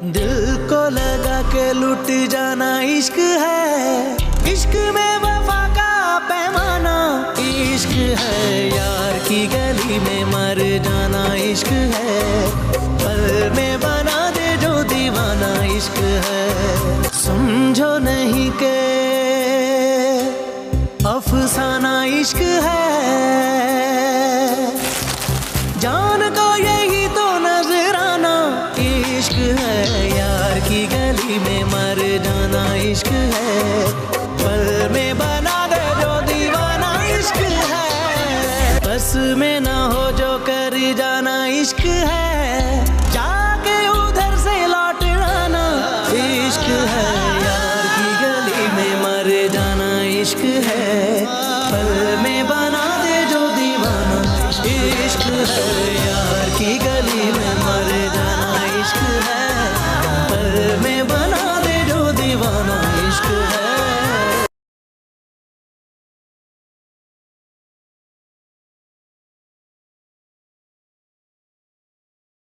दिल को लगा के लुट जाना इश्क है, इश्क में वफा का पैमाना इश्क है, यार की गली में मर जाना इश्क है, पल में बना दे जो दीवाना इश्क है। समझो नहीं के अफसाना इश्क है, जान को यही तो नजराना इश्क है, यार की गली में मर जाना इश्क है, पल में बना दे जो दीवाना इश्क है। बस में ना हो जो कर जाना इश्क है, जाके उधर से लौट आना इश्क है, यार की गली में मर जाना इश्क है, पल